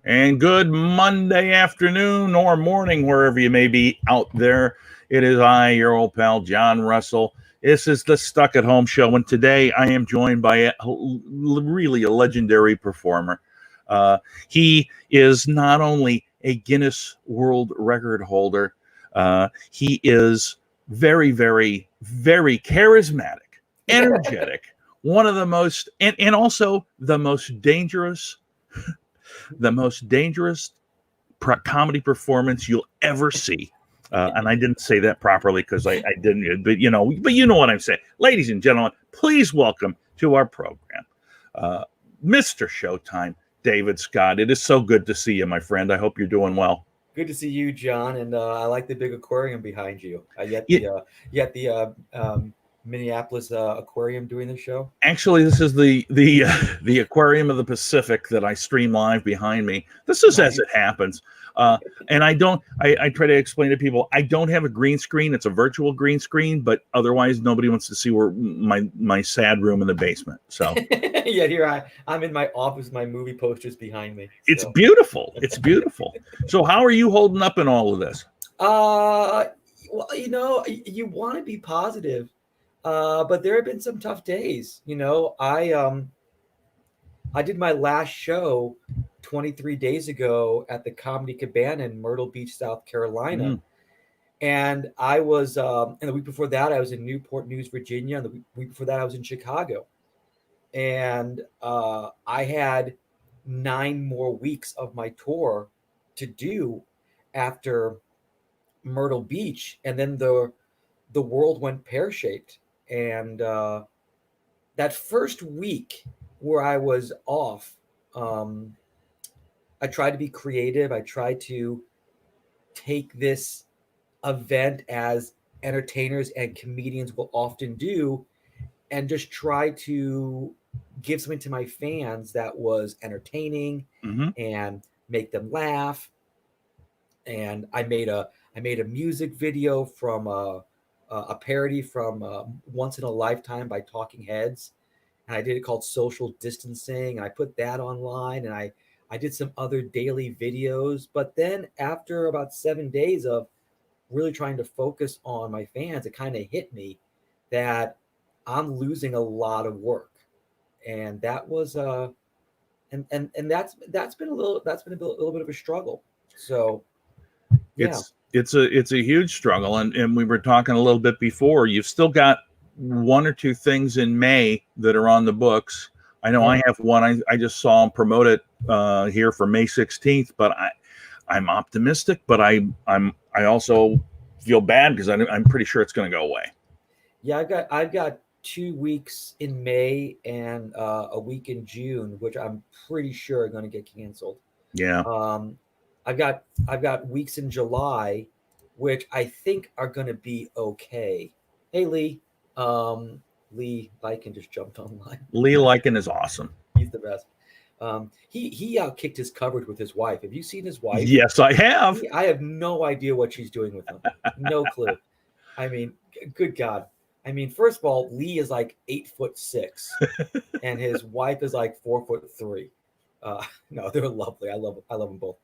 And good Monday afternoon or morning, wherever you may be out there. It is I, your old pal, John Russell. This is the Stuck at Home Show, and today I am joined by really a legendary performer. He is not only a Guinness World Record holder, he is very, very, very charismatic, energetic, one of the most, and also the most dangerous comedy performance you'll ever see. And I didn't say that properly because I didn't, but you know what I'm saying. Ladies and gentlemen, please welcome to our program, Mr. Showtime David Scott. It is so good to see you, my friend. I hope you're doing well. Good to see you, John, and I like the big aquarium behind you. You at the Minneapolis aquarium doing the show. Actually, this is the aquarium of the Pacific that I stream live behind me. This is nice. As it happens. And I try to explain to people, I don't have a green screen. It's a virtual green screen, but otherwise nobody wants to see where my sad room in the basement. So yeah, here I'm in my office, my movie posters behind me. So. It's beautiful. It's beautiful. So how are you holding up in all of this? Well, you want to be positive. But there have been some tough days. I did my last show 23 days ago at the Comedy Cabana in Myrtle Beach, South Carolina. And I was, and the week before that, I was in Newport News, Virginia. And the week before that, I was in Chicago. And I had 9 more weeks of my tour to do after Myrtle Beach. And then the world went pear-shaped. And that first week where I was off, I tried to be creative. I tried to take this event as entertainers and comedians will often do and just try to give something to my fans that was entertaining and make them laugh. And I made a music video from a parody from Once in a Lifetime by Talking Heads. And I did it called Social Distancing. I put that online, and I did some other daily videos. But then after about 7 days of really trying to focus on my fans, it kind of hit me that I'm losing a lot of work. And that was and that's been a little bit of a struggle. So yeah. It's a huge struggle, and we were talking a little bit before. You've still got 1 or 2 things in May that are on the books. I know I have one. I just saw them promote it here for May 16th, but I'm optimistic, but I also feel bad because I'm pretty sure it's going to go away. Yeah, I've got 2 weeks in May and a week in June, which I'm pretty sure are going to get canceled. Yeah. I've got weeks in July, which I think are going to be okay. Hey, Lee. Lee Lycan just jumped online. Lee Lycan is awesome. He's the best. He outkicked his coverage with his wife. Have you seen his wife? Yes, I have. I have no idea what she's doing with him. No clue. I mean, good God. I mean, first of all, Lee is like 8'6", and his wife is like 4'3". No, they're lovely. I love them both.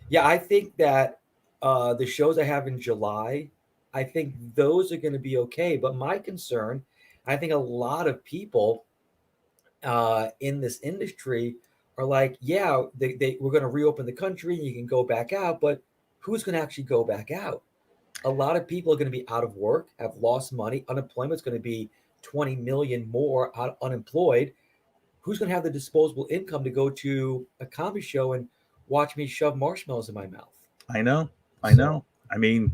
Yeah, I think that the shows I have in July, I think those are going to be okay. But my concern, I think a lot of people in this industry are like, yeah, we're going to reopen the country and you can go back out, but who's going to actually go back out? A lot of people are going to be out of work, have lost money. Unemployment's going to be 20 million more unemployed. Who's going to have the disposable income to go to a comedy show and watch me shove marshmallows in my mouth? I know. I mean,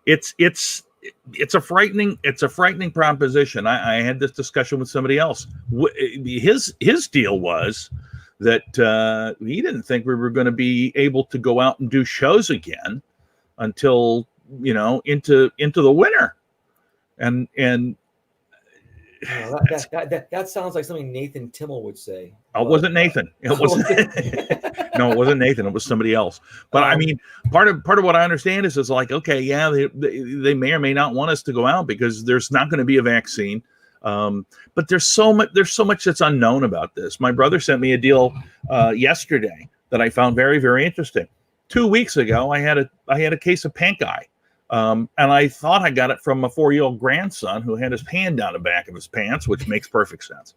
it's a frightening proposition. I had this discussion with somebody else. His deal was that he didn't think we were going to be able to go out and do shows again until into the winter, and that sounds like something Nathan Timmel would say. Oh, it wasn't Nathan. It wasn't. No, it wasn't Nathan. It was somebody else. But I mean, part of what I understand is like, okay, yeah, they may or may not want us to go out because there's not going to be a vaccine. But there's so much that's unknown about this. My brother sent me a deal yesterday that I found very, very interesting. 2 weeks ago, I had a case of pink eye, and I thought I got it from a 4-year-old grandson who had his hand down the back of his pants, which makes perfect sense.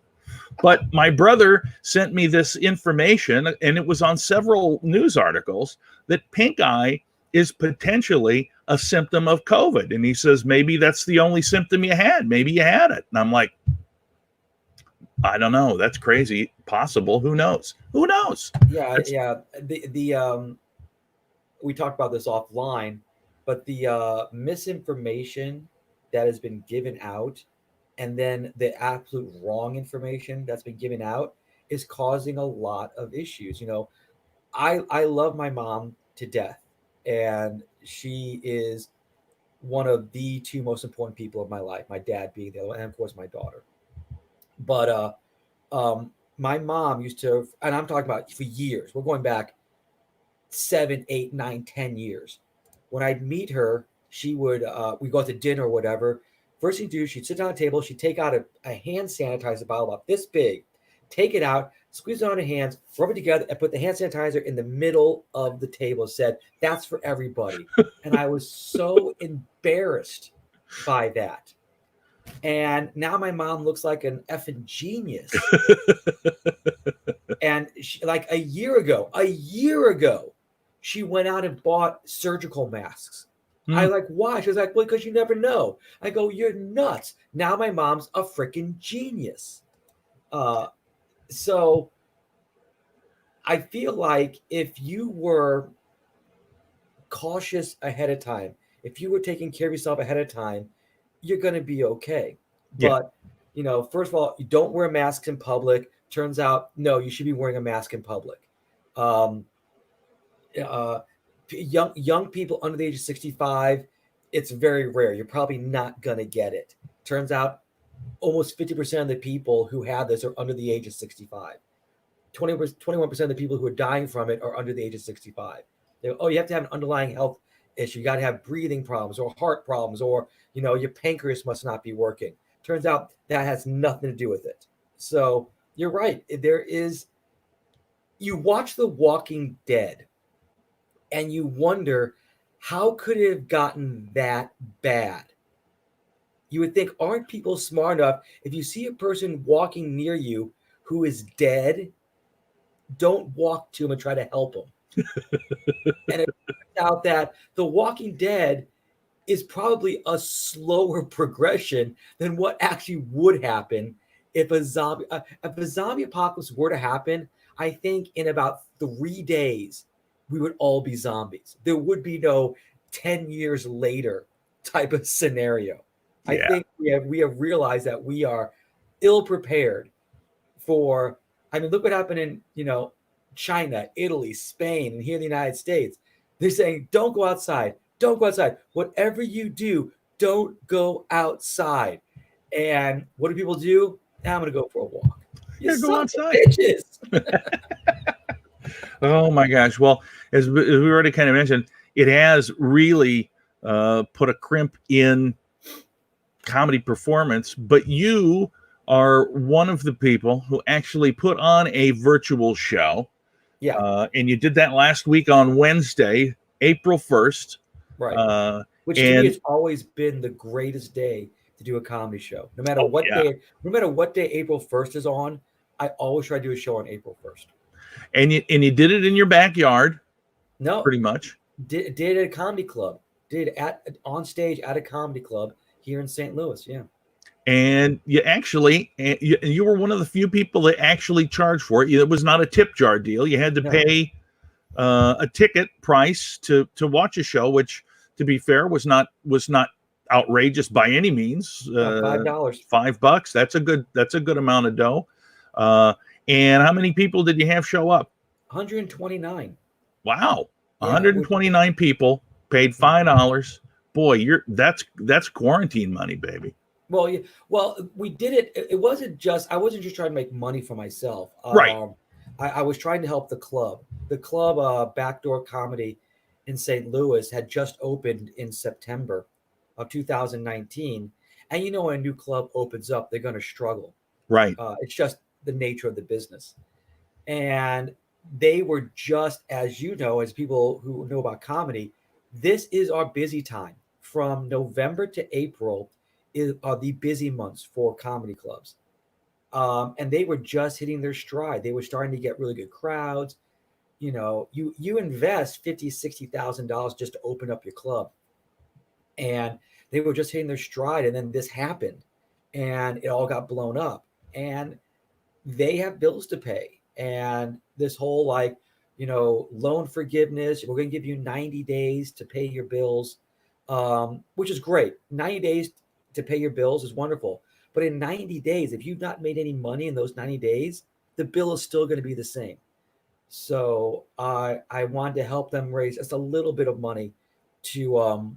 But my brother sent me this information, and it was on several news articles, that pink eye is potentially a symptom of COVID. And he says, maybe that's the only symptom you had. Maybe you had it. And I'm like, I don't know. That's crazy. Possible. Who knows? Who knows? Yeah, yeah. We talked about this offline, but the misinformation that has been given out, and then the absolute wrong information that's been given out, is causing a lot of issues. I love my mom to death, and she is one of the two most important people of my life. My dad being the other one, and of course my daughter. But my mom used to, and I'm talking about for years. We're going back 7, 8, 9, 10 years. When I'd meet her, she would we go out to dinner or whatever. First thing to do, she'd sit down at a table, she'd take out a hand sanitizer bottle about this big, take it out, squeeze it on her hands, rub it together, and put the hand sanitizer in the middle of the table. Said, "That's for everybody." And I was so embarrassed by that. And now my mom looks like an effing genius. And she, like a year ago, she went out and bought surgical masks. I like, why? She was like, well, because you never know. I go, you're nuts. Now my mom's a freaking genius. So I feel like if you were cautious ahead of time, if you were taking care of yourself ahead of time, you're going to be okay. Yeah. But, first of all, you don't wear masks in public. Turns out, no, you should be wearing a mask in public. Young people under the age of 65, it's very rare. You're probably not going to get it. Turns out almost 50% of the people who have this are under the age of 65. 21% of the people who are dying from it are under the age of 65. You have to have an underlying health issue. You got to have breathing problems or heart problems, or your pancreas must not be working. Turns out that has nothing to do with it. So you're right. You watch The Walking Dead and you wonder, how could it have gotten that bad? You would think, aren't people smart enough? If you see a person walking near you who is dead, don't walk to him and try to help him. And it turns out that The Walking Dead is probably a slower progression than what actually would happen if a zombie apocalypse were to happen. I think in about 3 days, we would all be zombies. There would be no 10 years later type of scenario. Yeah. I think we have realized that we are ill prepared for. I mean, look what happened in China, Italy, Spain, and here in the United States. They're saying, don't go outside. Don't go outside. Whatever you do, don't go outside. And what do people do? Now I'm going to go for a walk. You go outside. Oh my gosh. Well, as we already kind of mentioned, it has really put a crimp in comedy performance, but you are one of the people who actually put on a virtual show. Yeah. And you did that last week on Wednesday, April 1st. Right. Which to me has always been the greatest day to do a comedy show. No matter what day April 1st is on, I always try to do a show on April 1st. And you did it in your backyard. No. Pretty much. Did it at a comedy club. Did it on stage at a comedy club here in St. Louis. Yeah. And you were one of the few people that actually charged for it. It was not a tip jar deal. You had to pay a ticket price to watch a show, which, to be fair, was not outrageous by any means. $5. $5. That's a good amount of dough. And how many people did you have show up? 129. Wow. 129 people paid $5. Boy, that's quarantine money, baby. Well, yeah. Well, we did it. It wasn't just. I wasn't just trying to make money for myself. Right. I was trying to help the club. The club, Backdoor Comedy in St. Louis, had just opened in September of 2019. And when a new club opens up, they're going to struggle. Right. It's just the nature of the business. And they were just, as you know, as people who know about comedy, this is our busy time. From November to April are the busy months for comedy clubs. And they were just hitting their stride. They were starting to get really good crowds. You know, you invest 50, $60,000 just to open up your club, and they were just hitting their stride, and then this happened, and it all got blown up, and they have bills to pay, and this whole like, loan forgiveness, we're going to give you 90 days to pay your bills, which is great. 90 days to pay your bills is wonderful, but in 90 days, if you've not made any money in those 90 days, the bill is still going to be the same. So I wanted to help them raise just a little bit of money to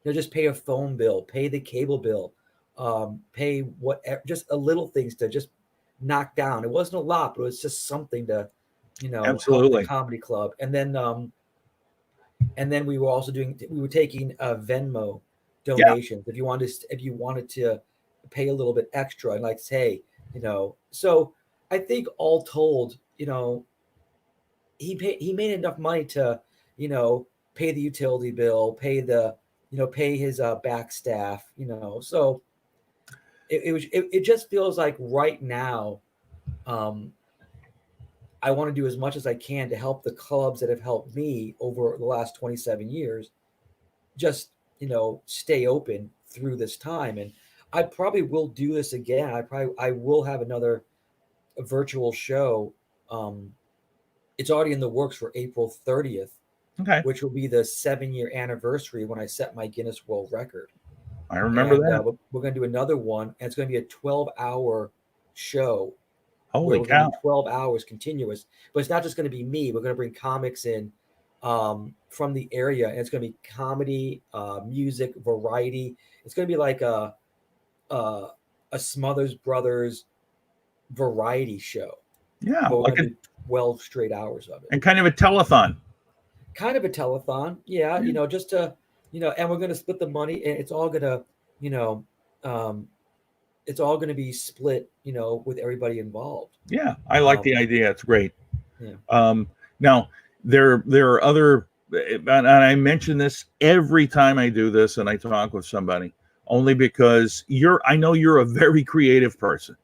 just pay a phone bill, pay the cable bill, pay what, just a little things to just knock down. It wasn't a lot, but it was just something to, help the Absolutely. comedy club. And then we were also we were taking Venmo Yeah, donations if you wanted to pay a little bit extra, and like say, so I think all told, he made enough money to, pay the utility bill, pay his back staff, so it just feels like right now, um I want to do as much as I can to help the clubs that have helped me over the last 27 years just, stay open through this time. And I probably will do this again. I will have another virtual show. um it's already in the works for April 30th, okay, which will be the 7-year anniversary when I set my Guinness World Record. I remember And that. we're going to do another one, and it's going to be a 12-hour show where Holy we're going to do cow. 12 hours continuous. But it's not just going to be me. We're going to bring comics in, from the area, and it's going to be comedy, music, variety. It's going to be like a, a Smothers Brothers variety show, Yeah, but we're like going to do 12 straight hours of it. and kind of a telethon. Kind of a telethon, yeah. Yeah, Just to, and we're going to split the money, and it's all going to, you know, um, it's all going to be split, with everybody involved. yeah, I like Um, the idea. It's great. yeah. Now there are other, and I mention this every time I do this and I talk with somebody, only because I know you're a very creative person,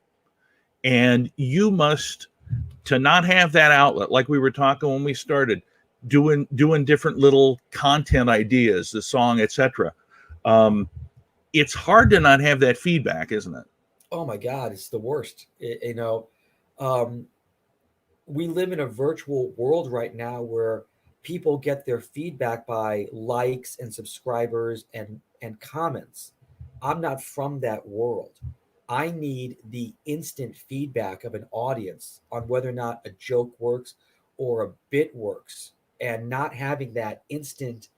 and you must, to not have that outlet, like we were talking when we started, doing different little content ideas, the song, etc. Um, it's hard to not have that feedback, isn't it? Oh my God, it's the worst. Um, we live in a virtual world right now where people get their feedback by likes and subscribers and comments. I'm not from that world. I need the instant feedback of an audience on whether or not a joke works or a bit works. And not having that instant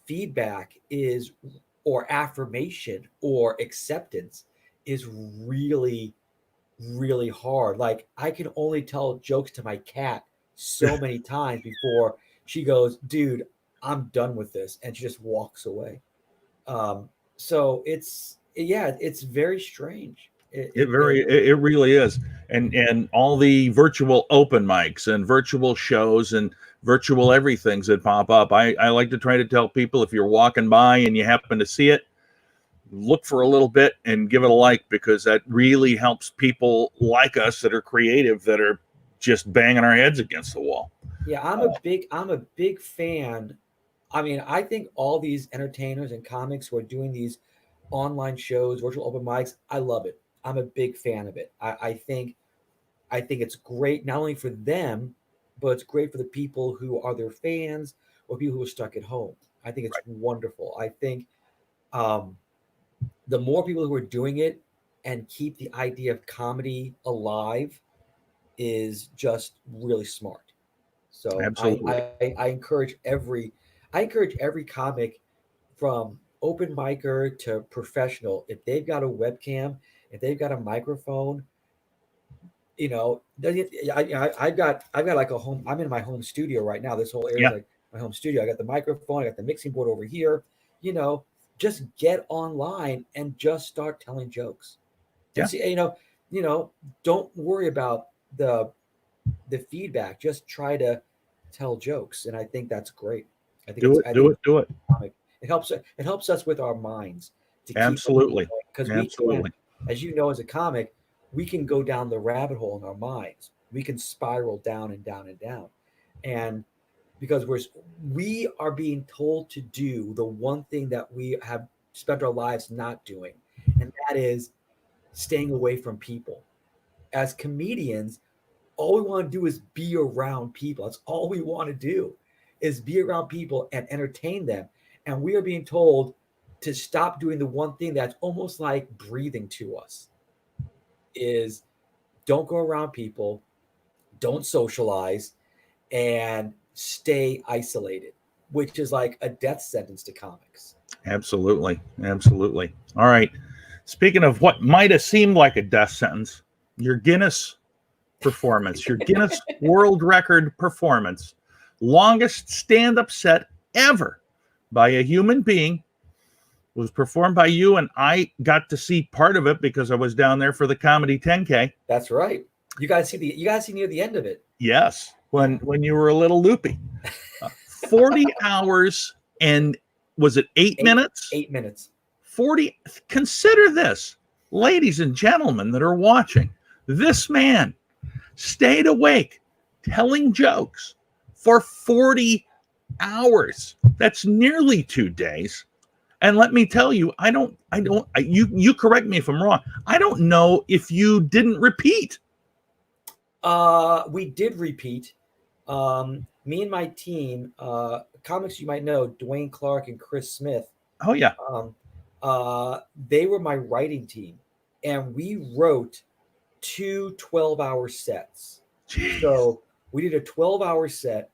feedback is, or affirmation or acceptance, is really, really hard. Like, I can only tell jokes to my cat so many times before she goes, dude, I'm done with this, and she just walks away. So it's very strange. It really is. And all the virtual open mics and virtual shows and virtual everythings that pop up. I like to try to tell people, if you're walking by and you happen to see it, look for a little bit and give it a like, because that really helps people like us that are creative, that are just banging our heads against the wall. Yeah, I'm a big fan. I mean, I think all these entertainers and comics who are doing these online shows, virtual open mics, I love it. I'm a big fan of it. I think it's great not only for them, but it's great for the people who are their fans or people who are stuck at home. I think it's wonderful. I think, um, the more people who are doing it and keep the idea of comedy alive is just really smart. So Absolutely. I encourage every comic, from open micer to professional, if they've got a webcam, if they've got a microphone, I've got like a home. I'm in my home studio right now. This whole area is Yeah. like my home studio. I got the microphone. I got the mixing board over here. You know, just get online and just start telling jokes. And Yeah. see, don't worry about the the feedback, just try to tell jokes, and I think that's great. I think Do it's it, I do think it, do it. comic. It helps us with our minds to keep Absolutely. because we can, Absolutely. as you know, as a comic, we can go down the rabbit hole in our minds. We can spiral down and down and down, and because we are being told to do the one thing that we have spent our lives not doing, and that is staying away from people. As comedians, all we want to do is be around people. That's all we want to do is be around people and entertain them. And we are being told to stop doing the one thing that's almost like breathing to us is don't go around people, don't socialize, and stay isolated, which is like a death sentence to comics. Absolutely. Absolutely. All right. Speaking of what might have seemed like a death sentence, your Guinness performance, your Guinness World Record performance, longest stand up set ever by a human being, was performed by you, and I got to see part of it because I was down there for the comedy 10K. That's right. You guys see near the end of it. Yes, when you were a little loopy. 40 hours and was it 8 minutes? 8 minutes. 40. Consider this, ladies and gentlemen that are watching. This man stayed awake telling jokes for 40 hours. That's nearly 2 days. And let me tell you, you correct me if I'm wrong. I don't know if you didn't repeat. We did repeat. Me and my team, comics you might know, Dwayne Clark and Chris Smith. Oh yeah. They were my writing team, and we wrote 2 12-hour sets. Jeez. So we did a 12-hour set,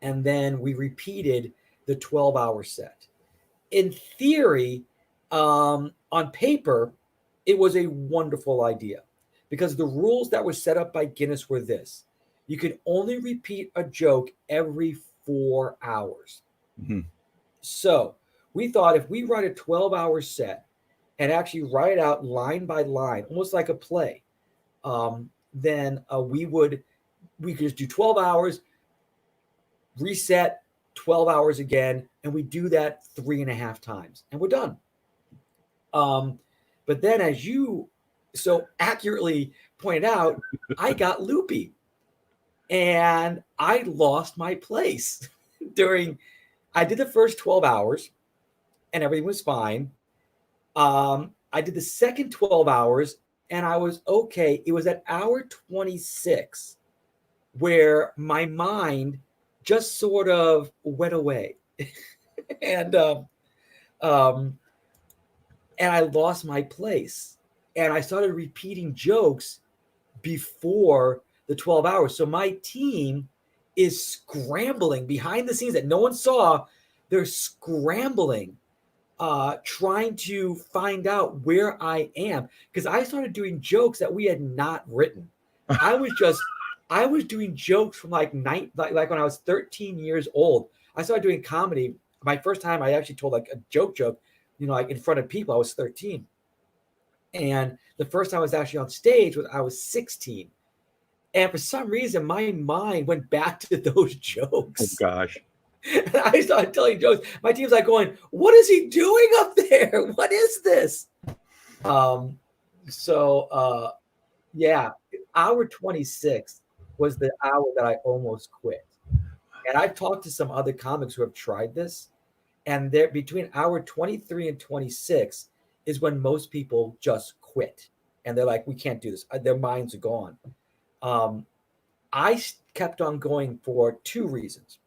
and then we repeated the 12-hour set. In theory, on paper, it was a wonderful idea because the rules that were set up by Guinness were this: you could only repeat a joke every 4 hours. Mm-hmm. So we thought if we write a 12-hour set and actually write it out line by line, almost like a play, then we could just do 12 hours, reset 12 hours again, and we do that 3.5 times, and we're done. But then, as you so accurately pointed out, I got loopy, and I lost my place I did the first 12 hours, and everything was fine. I did the second 12 hours, and I was okay. It was at hour 26 where my mind just sort of went away. and I lost my place. And I started repeating jokes before the 12 hours. So my team is scrambling behind the scenes that no one saw. They're scrambling, trying to find out where I am. Because I started doing jokes that we had not written. I was doing jokes from like when I was 13 years old. I started doing comedy. My first time I actually told like a joke, like in front of people, I was 13. And the first time I was actually on stage I was 16. And for some reason, my mind went back to those jokes. Oh gosh. And I started telling jokes. My team's like going, "What is he doing up there? What is this?" Yeah, hour 26 was the hour that I almost quit. And I've talked to some other comics who have tried this, and they're between hour 23 and 26 is when most people just quit. And they're like, "We can't do this." Their minds are gone. I kept on going for 2 reasons.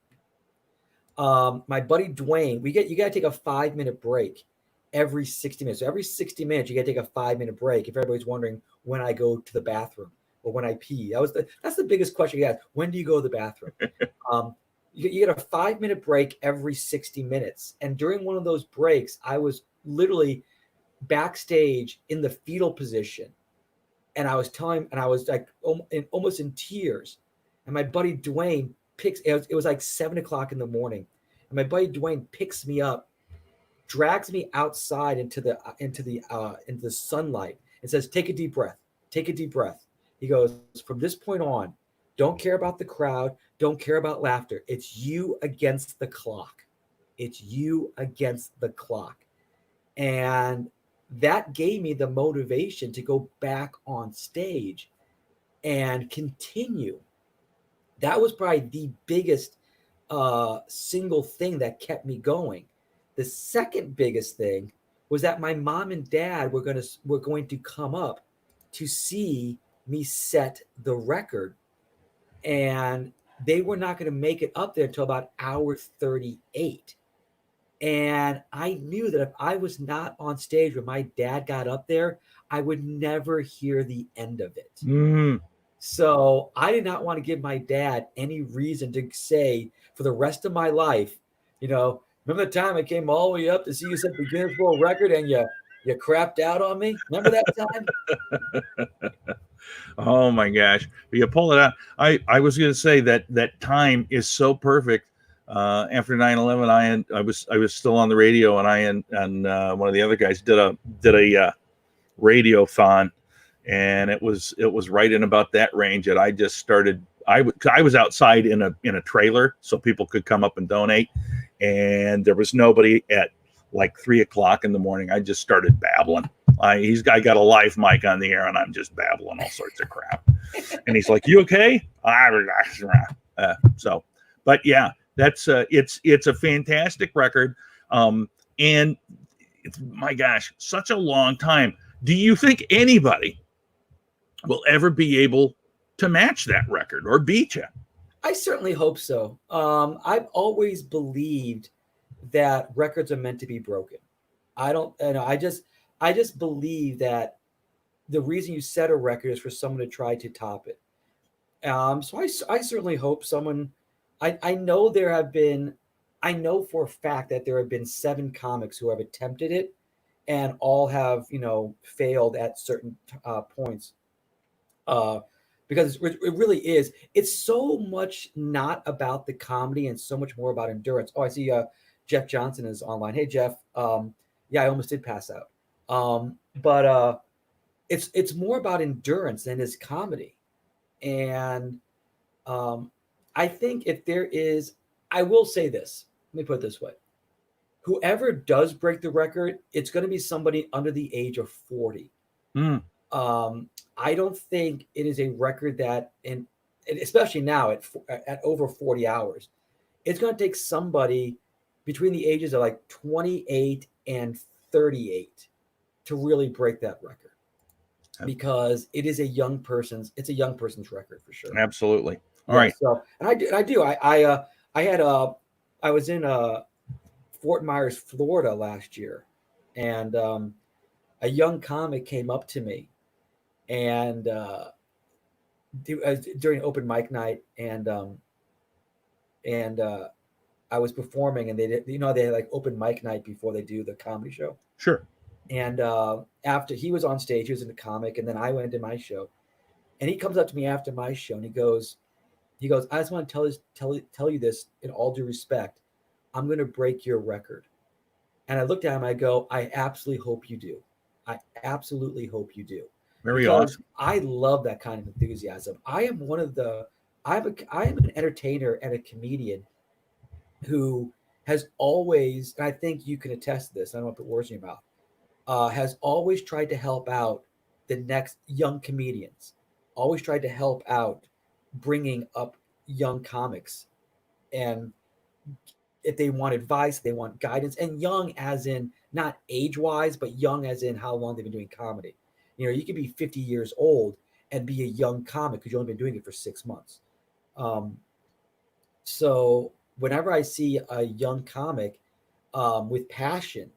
My buddy Dwayne, you got to take a 5-minute break every 60 minutes. So every 60 minutes, you got to take a 5-minute break. If everybody's wondering when I go to the bathroom or when I pee, that's the biggest question you ask. When do you go to the bathroom? You get a 5-minute break every 60 minutes. And during one of those breaks, I was literally backstage in the fetal position. And I was like almost in tears. And my buddy Dwayne it was like 7:00 in the morning. And my buddy Dwayne picks me up, drags me outside into the sunlight and says, "Take a deep breath. Take a deep breath." He goes, "From this point on, Don't care about the crowd. Don't care about laughter. It's you against the clock. It's you against the clock. And that gave me the motivation to go back on stage and continue. That was probably the biggest single thing that kept me going. The second biggest thing was that my mom and dad were going to come up to see me set the record, and they were not going to make it up there until about hour 38. And I knew that if I was not on stage when my dad got up there, I would never hear the end of it. Mm. So I did not want to give my dad any reason to say for the rest of my life, remember the time I came all the way up to see you set the Guinness World Record and you crapped out on me? Remember that time? Oh my gosh. You pull it out. I was going to say that time is so perfect. After 9/11, I was still on the radio, and I and one of the other guys did a radiothon, and it was right in about that range that I just started. I was outside in a trailer so people could come up and donate, and there was nobody at like 3 o'clock in the morning. I just started babbling. I got a live mic on the air, and I'm just babbling all sorts of crap. And he's like, "You okay?" So, but yeah, that's it's a fantastic record, and my gosh, such a long time. Do you think anybody will ever be able to match that record or beat you? I certainly hope so. I've always believed that records are meant to be broken. I don't, I just believe that the reason you set a record is for someone to try to top it. So I certainly hope someone. I know there have been. I know for a fact that there have been 7 comics who have attempted it, and all have failed at certain points. Uh, because it really is. It's so much not about the comedy and so much more about endurance. Oh, I see. Jeff Johnson is online. Hey, Jeff. Yeah, I almost did pass out. But it's more about endurance than is comedy. And I think if there is, I will say this. Let me put it this way: whoever does break the record, it's going to be somebody under the age of 40. Mm. I don't think it is a record that, and especially now at over 40 hours, it's going to take somebody between the ages of like 28 and 38 to really break that record, because it's a young person's record for sure. Absolutely. All Yeah. right. So, and I was in Fort Myers, Florida last year, and a young comic came up to me, and during open mic night, and I was performing, and they did, they had like open mic night before they do the comedy show. Sure. And after he was on stage, he was in the comic, and then I went into my show, and he comes up to me after my show, and he goes, I just want to tell you this in all due respect. I'm going to break your record. And I looked at him, I go, I absolutely hope you do. I absolutely hope you do. Very Because awesome. I love that kind of enthusiasm. I am an entertainer and a comedian who has always, and I think you can attest to this, I don't want to put words in your mouth, has always tried to help out the next young comedians, always tried to help out bringing up young comics. And if they want advice, they want guidance, and young as in not age wise, but young as in how long they've been doing comedy. You could be 50 years old and be a young comic because you've only been doing it for 6 months. Um, so whenever I see a young comic with passion,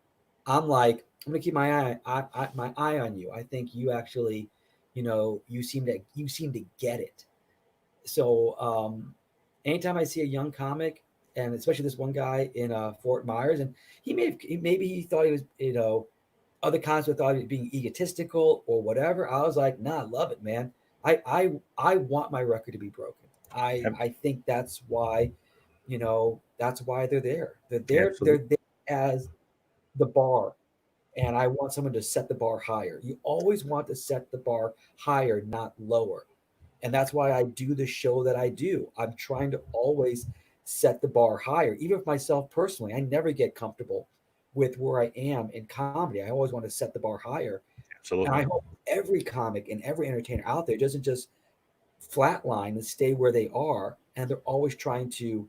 I'm like, I'm gonna keep my eye on you. I think you actually, you seem to get it. So anytime I see a young comic, and especially this one guy in Fort Myers, and maybe he thought he was, other comics thought he was being egotistical or whatever. I was like, nah, I love it, man. I want my record to be broken. I think that's why, that's why they're there. They're Absolutely. there as the bar, and I want someone to set the bar higher. You always want to set the bar higher, not lower. And that's why I do the show that I do. I'm trying to always set the bar higher. Even with myself personally, I never get comfortable with where I am in comedy. I always want to set the bar higher. And I Absolutely. hope every comic and every entertainer out there doesn't just flatline and stay where they are, and they're always trying to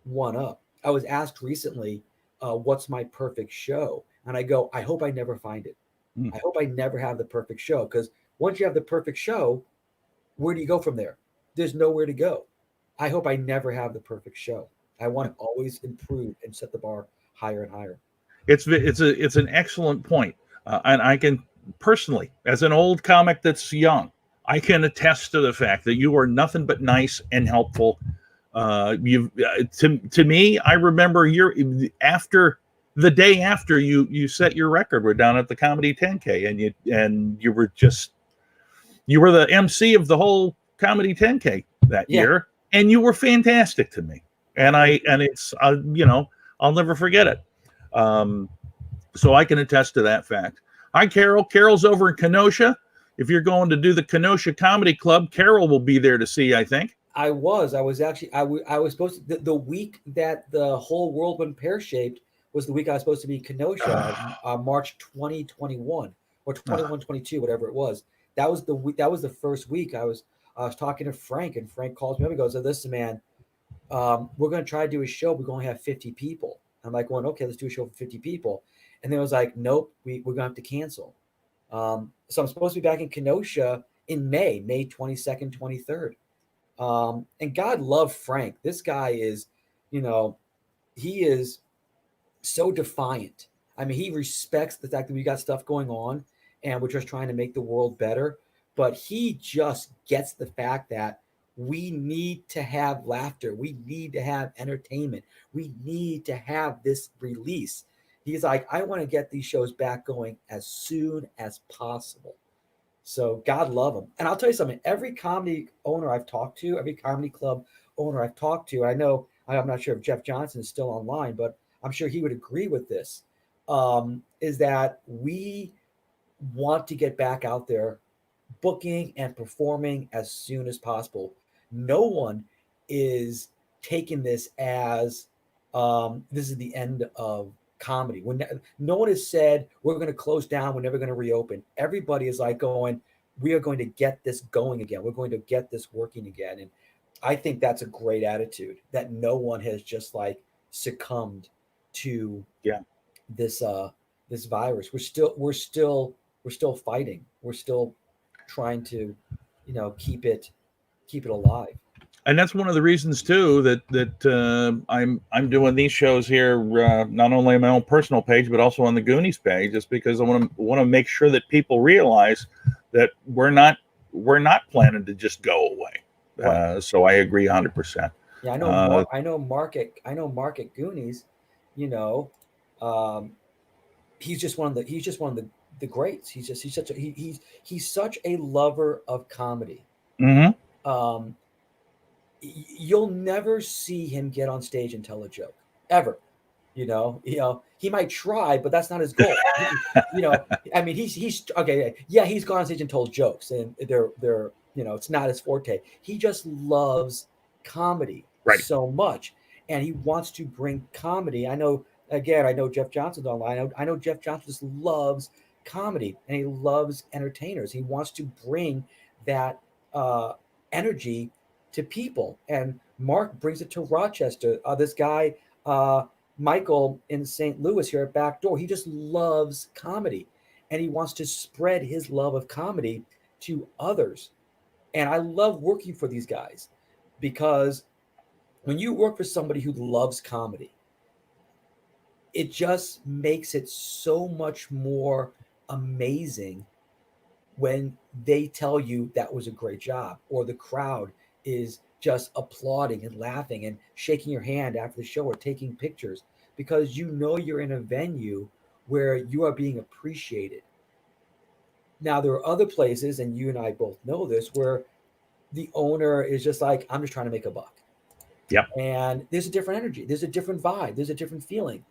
one up. I was asked recently, what's my perfect show? And I go, I hope I never find it. Mm. I hope I never have the perfect show, because once you have the perfect show, where do you go from there? There's nowhere to go. I hope I never have the perfect show. I want to always improve and set the bar higher and higher. It's an excellent point, and I can personally, as an old comic that's young, I can attest to the fact that you are nothing but nice and helpful. You've to me, I remember after the day after you set your record, we're down at the Comedy 10K, and you were just you were the MC of the whole Comedy 10K that Yeah. year, and you were fantastic to me. And it's I'll never forget it. Um, so I can attest to that fact. Hi, Carol. Carol's over in Kenosha. If you're going to do the Kenosha Comedy Club, Carol will be there to see, I think. I was actually, I was supposed to, the week that the whole world went pear shaped was the week I was supposed to be in Kenosha, March 2021 or 21, 22, whatever it was. That was the week, that was the first week I was talking to Frank, and Frank calls me up and goes, "So listen, man, we're going to try to do a show. We're going to have 50 people." I'm like, going, "Okay, let's do a show for 50 people." And then it was like, "Nope, we're going to have to cancel." So I'm supposed to be back in Kenosha in May 22nd, 23rd. And God love Frank. This guy is, you know, he is so defiant. I mean, he respects the fact that we got stuff going on and we're just trying to make the world better. But he just gets the fact that we need to have laughter. We need to have entertainment. We need to have this release. He's like, I want to get these shows back going as soon as possible. So God love him. And I'll tell you something, every comedy owner I've talked to, every comedy club owner I've talked to, I know, I'm not sure if Jeff Johnson is still online, but I'm sure he would agree with this, is that we want to get back out there booking and performing as soon as possible. No one is taking this as this is the end of comedy. When no one has said we're going to close down, we're never going to reopen. Everybody is like going, we are going to get this going again. We're going to get this working again. And I think that's a great attitude that no one has just like succumbed to Yeah. this this virus. We're still fighting. We're still trying to, keep it alive. And that's one of the reasons too that I'm doing these shows here, not only on my own personal page but also on the Goonies page, is because I want to make sure that people realize that we're not planning to just go away. Right. So I agree 100%. Yeah, I know. Uh, I know Mark at Goonies. You know, um, he's just one of the greats. He's such a he's such a lover of comedy. mhm. Um, you'll never see him get on stage and tell a joke ever. He might try, but that's not his goal. I mean, he's okay. Yeah, he's gone on stage and told jokes, and they're it's not his forte. He just loves comedy Right. so much, and he wants to bring comedy. I know. Again, I know Jeff Johnson's online. I know Jeff Johnson just loves comedy, and he loves entertainers. He wants to bring that energy to people, and Mark brings it to Rochester. This guy. Michael in St. Louis here at Backdoor, he just loves comedy and he wants to spread his love of comedy to others. And I love working for these guys because when you work for somebody who loves comedy, it just makes it so much more amazing when they tell you that was a great job, or the crowd is just applauding and laughing and shaking your hand after the show or taking pictures, because you're in a venue where you are being appreciated. Now there are other places, and you and I both know this, where the owner is just like, I'm just trying to make a buck. Yep. And there's a different energy, there's a different vibe, there's a different feeling,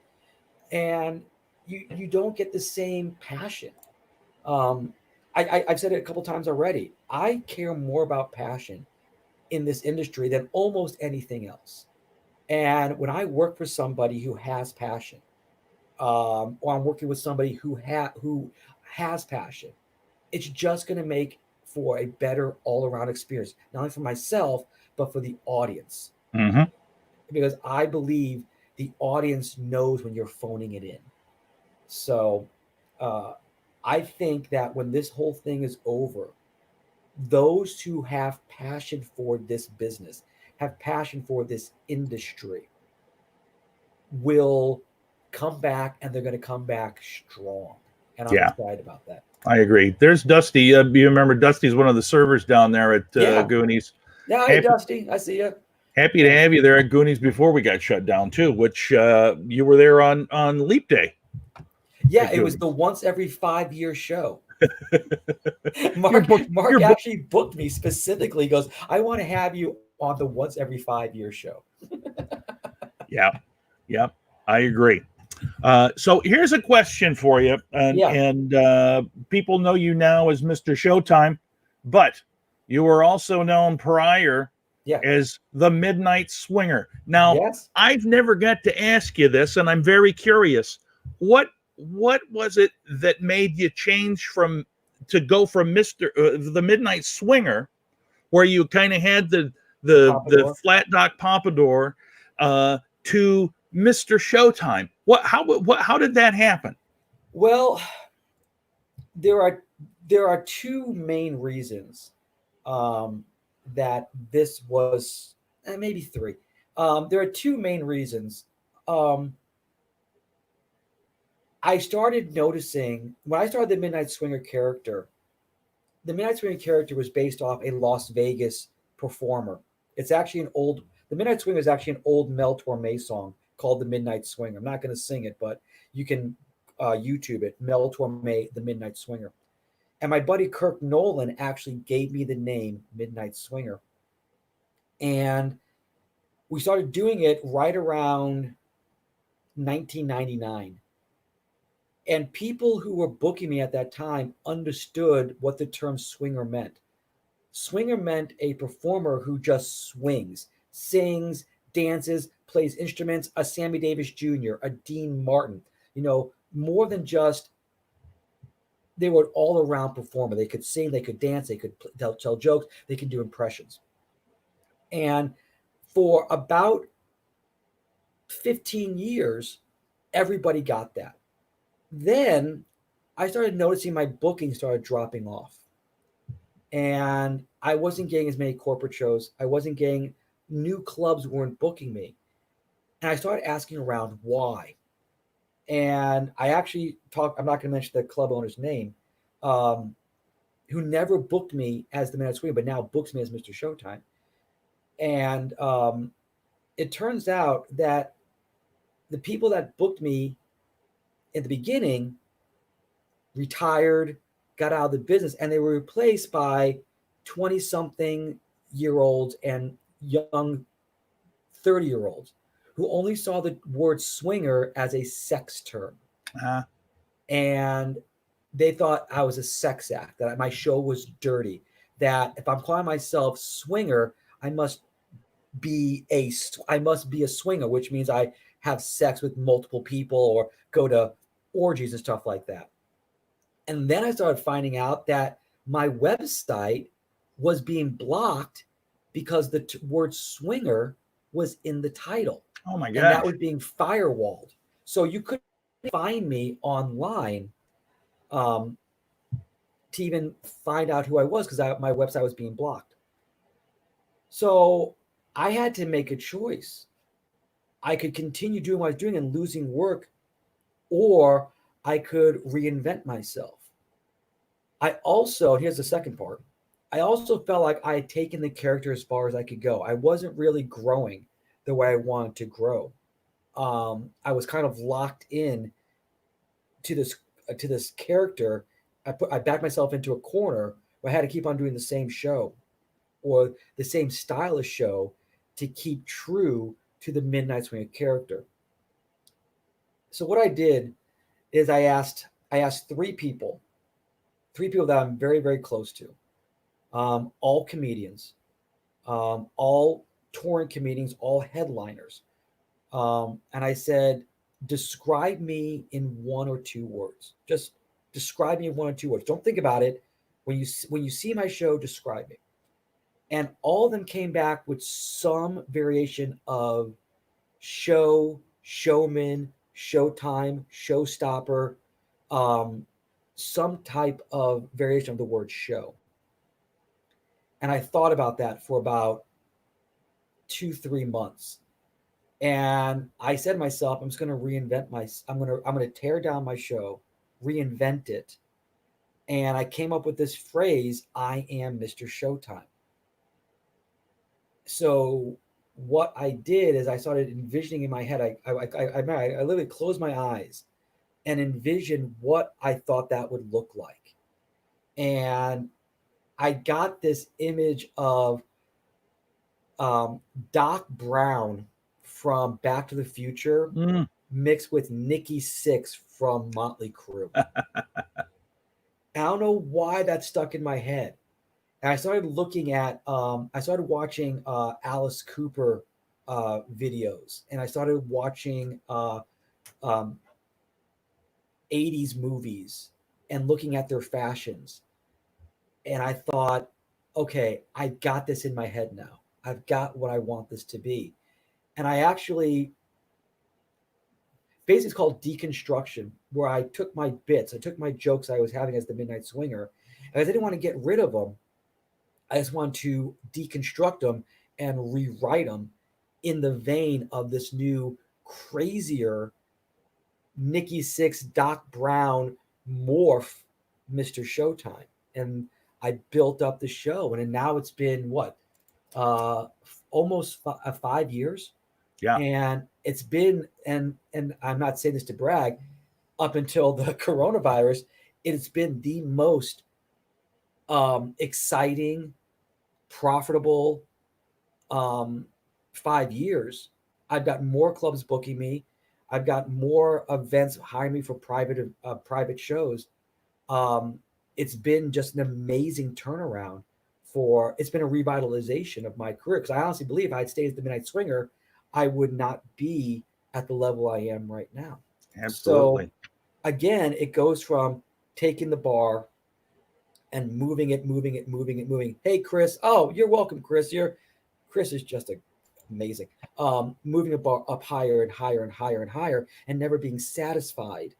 and you don't get the same passion. um, I've said it a couple times already. I care more about passion in this industry than almost anything else. And when I work for somebody who has passion, or I'm working with somebody who has passion, it's just going to make for a better all around experience, not only for myself but for the audience. Mm-hmm. Because I believe the audience knows when you're phoning it in. So uh, I think that when this whole thing is over, those who have passion for this business, have passion for this industry, will come back, and they're going to come back strong. And I'm Yeah, excited about that. I agree. There's Dusty. You remember Dusty's one of the servers down there at Yeah. Goonies. Yeah. Hey, Happy, Dusty. I see you. happy to Yeah. have you there at Goonies before we got shut down too. Which you were there on Leap Day Yeah. at It was the Goonies. once every 5 year show. You're Mark booked. Mark You're booked. actually booked me specifically. He goes, I want to have you on the once every 5 year show. Yeah, yeah, I agree. So here's a question for you, Yeah. and people know you now as Mr. Showtime, but you were also known prior Yeah. as the Midnight Swinger. Now, Yes. I've never got to ask you this, and I'm very curious. What was it that made you change from to go from the Midnight Swinger, where you kind of had The the Pompadour. flat dock pompadour, to Mr. Showtime? How did that happen? Well, there are there are two main reasons um, that this was, maybe three. There are two main reasons. Um, I started noticing when I started the Midnight Swinger character. The Midnight Swinger character was based off a Las Vegas performer. It's actually an old. The Midnight Swinger is actually an old Mel Torme song called "The Midnight Swinger." I'm not going to sing it, but you can YouTube it. Mel Torme, "The Midnight Swinger." And my buddy Kirk Nolan actually gave me the name Midnight Swinger. And we started doing it right around 1999. And people who were booking me at that time understood what the term swinger meant. Swinger meant a performer who just swings, sings, dances, plays instruments, a Sammy Davis Jr., a Dean Martin. More than just they were an all-around performer. They could sing, they could dance, they could tell jokes, they could do impressions. And for about 15 years, everybody got that. Then I started noticing my booking started dropping off. And I wasn't getting as many corporate shows. I wasn't getting new clubs weren't booking me. And I started asking around why. And I actually talked, I'm not going to mention the club owner's name, um, who never booked me as the Midnight Swinger, but now books me as Mr. Showtime. And it turns out that the people that booked me in the beginning retired, got out of the business, and they were replaced by 20 something year olds and young 30-year-olds who only saw the word swinger as a sex term. Uh, And they thought I was a sex act, that my show was dirty, that if I'm calling myself swinger, I must I must be a swinger, which means I have sex with multiple people or go to orgies and stuff like that. And then I started finding out that my website was being blocked because the word swinger was in the title, oh my and that gosh. was being firewalled. So you couldn't find me online, um, to even find out who I was because my website was being blocked. So I had to make a choice. I could continue doing what I was doing and losing work, or I could reinvent myself. I also, here's the second part. I also felt like I had taken the character as far as I could go. I wasn't really growing the way I wanted to grow. I was kind of locked in to this character. I backed myself into a corner where I had to keep on doing the same show or the same style of show to keep true to the Midnight Swinger character. So what I did is I asked three people three people that I'm very, very close to, all comedians, all touring comedians, all headliners. And I said, describe me in one or two words. Just describe me in one or two words. Don't think about it. When you see my show, describe me. And all of them came back with some variation of show, showman, showtime, showstopper, some type of variation of the word show. And I thought about that for about 2, 3 months. And I said to myself, I'm just going to reinvent I'm going to tear down my show, reinvent it. And I came up with this phrase, I am Mr. Showtime. So what I did is I started envisioning in my head, I literally closed my eyes and envisioned what I thought that would look like. And I got this image of Doc Brown from Back to the Future mixed with Nikki Sixx from Motley Crue. I don't know why that stuck in my head. And I started I started watching Alice Cooper videos, and I started watching 80s movies and looking at their fashions. And I thought, okay, I got this in my head now. I've got what I want this to be. And I actually, basically, it's called deconstruction, where I took my bits, I took my jokes I was having as the Midnight Swinger, and I didn't want to get rid of them. I just want to deconstruct them and rewrite them in the vein of this new, crazier Nikki Sixx, Doc Brown morph, Mr. Showtime. And I built up the show, and now it's been what, almost 5 years. Yeah. And it's been, and I'm not saying this to brag, up until the coronavirus, it's been the most exciting, profitable 5 years. I've got more clubs booking me. I've got more events hiring me for private shows. It's been just an amazing turnaround. It's been a revitalization of my career, because I honestly believe if I'd stayed as the Midnight Swinger, I would not be at the level I am right now. Absolutely. So again, it goes from taking the bar and moving it. Hey, Chris. Oh, you're welcome, Chris. Chris is just amazing. Moving a bar up higher and higher and higher and higher, and never being satisfied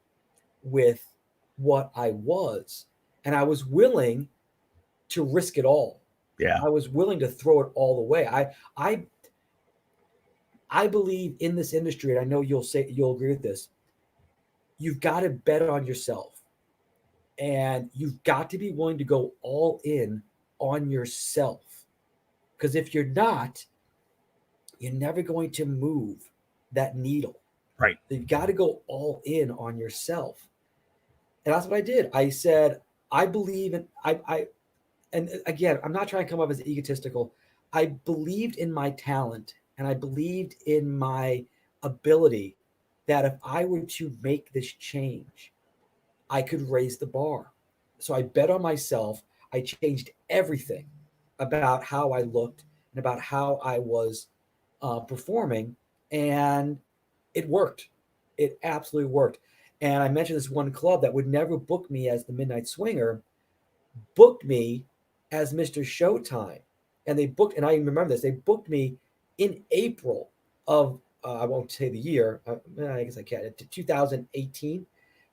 with what I was. And I was willing to risk it all. Yeah. I was willing to throw it all away. I believe in this industry, and I know you'll agree with this. You've got to bet on yourself, and you've got to be willing to go all in on yourself. Because if you're not, you're never going to move that needle. Right. So you've got to go all in on yourself. And that's what I did. I said, I believe in, and again, I'm not trying to come up as egotistical. I believed in my talent, and I believed in my ability that if I were to make this change, I could raise the bar. So I bet on myself. I changed everything about how I looked and about how I was performing, and it worked. It absolutely worked. And I mentioned this one club that would never book me as the Midnight Swinger, booked me as Mr. Showtime. And and I remember this, they booked me in April of, I won't say the year, I guess I can, 2018.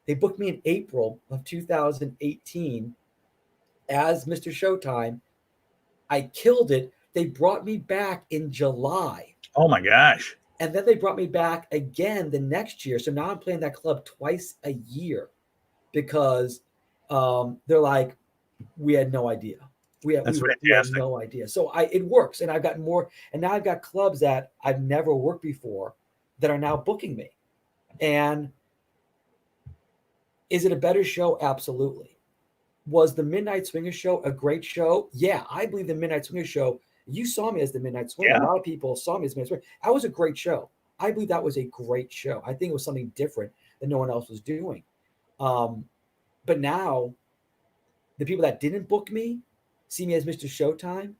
They booked me in April of 2018 as Mr. Showtime. I killed it. They brought me back in July. Oh my gosh. And then they brought me back again the next year. So now I'm playing that club twice a year, because they're like, we had no idea. We had no idea. So it works. And I've got more. And now I've got clubs that I've never worked before that are now booking me. And is it a better show? Absolutely. Was the Midnight Swinger show a great show? Yeah, I believe the Midnight Swinger show, you saw me as the Midnight Swinger. Yeah. A lot of people saw me as the Midnight Swinger. That was a great show. I believe that was a great show. I think it was something different that no one else was doing. But now the people that didn't book me see me as Mr. Showtime.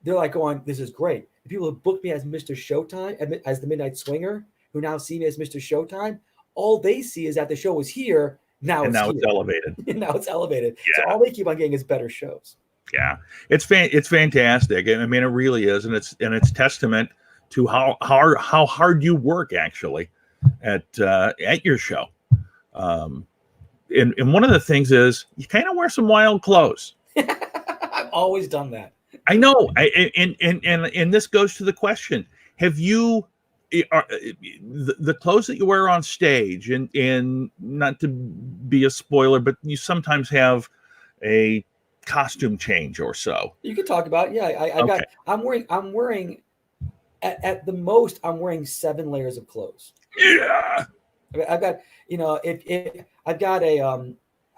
They're like going, "This is great." The people who booked me as Mr. Showtime, as the Midnight Swinger, who now see me as Mr. Showtime, all they see is that the show was here. Now And it's now here. it's elevated. Now it's elevated. So Yeah. all they keep on getting is better shows. Yeah, it's fantastic. I mean, it really is, and it's testament to how hard you work actually at your show. And one of the things is you kind of wear some wild clothes. I've always done that. I know. And this goes to the question: have you the clothes that you wear on stage, and not to be a spoiler, but you sometimes have a costume change or so. You can talk about it. Yeah, Okay. I'm wearing at the most I'm wearing 7 layers of clothes. Yeah. I mean, I've got, if I've got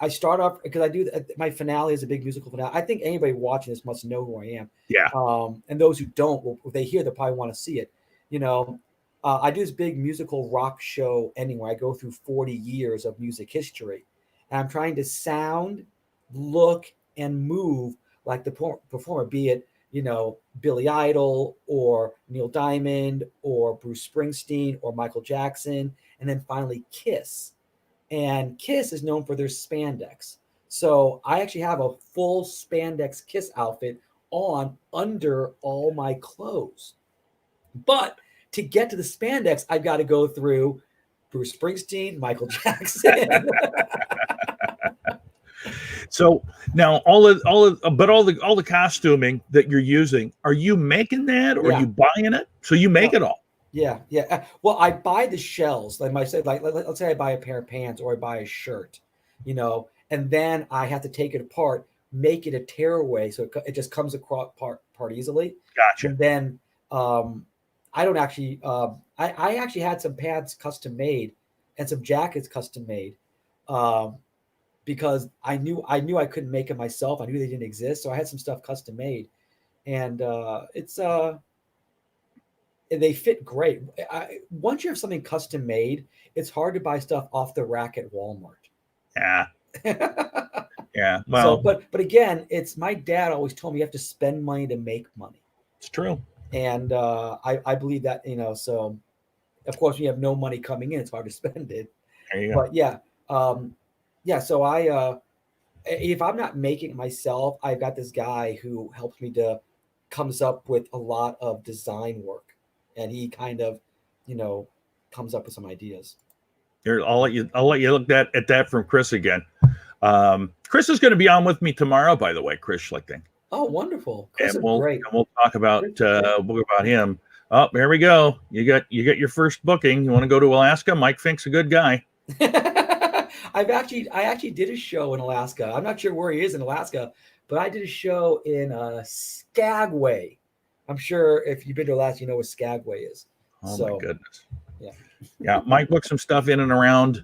I start off because I do my finale is a big musical finale. I think anybody watching this must know who I am. Yeah. And those who don't, well, if they hear, they'll probably want to see it. I do this big musical rock show anyway. I go through 40 years of music history, and I'm trying to sound, look, and move like the performer, be it Billy Idol or Neil Diamond or Bruce Springsteen or Michael Jackson, and then finally Kiss. And Kiss is known for their spandex. So I actually have a full spandex Kiss outfit on under all my clothes. But to get to the spandex, I've got to go through Bruce Springsteen, Michael Jackson. So now all the costuming that you're using, are you making that or are you buying it? So you make it all. Yeah. Well, I buy the shells. Like I said, let's say I buy a pair of pants or I buy a shirt, and then I have to take it apart, make it a tearaway, so it just comes across part easily. Gotcha. And then I don't actually. I actually had some pants custom made and some jackets custom made, because I knew I couldn't make it myself. I knew they didn't exist, so I had some stuff custom made, and they fit great. Once you have something custom made, it's hard to buy stuff off the rack at Walmart. Yeah. Yeah. Well, but again, it's my dad always told me you have to spend money to make money. It's true. And I believe that, so of course when you have no money coming in, it's hard to spend it. There you go. But yeah. So if I'm not making it myself, I've got this guy who helps me comes up with a lot of design work. And he kind of, comes up with some ideas. Here, I'll let you look at that from Chris again. Chris is going to be on with me tomorrow, by the way, Chris Schlichting. Oh, wonderful! Chris and is great. And we'll talk about him. Oh, there we go. You got your first booking. You want to go to Alaska? Mike Fink's a good guy. I actually did a show in Alaska. I'm not sure where he is in Alaska, but I did a show in Skagway. I'm sure if you've been to Alaska, you know what Skagway is. Oh my goodness. Yeah. Yeah. Mike booked some stuff in and around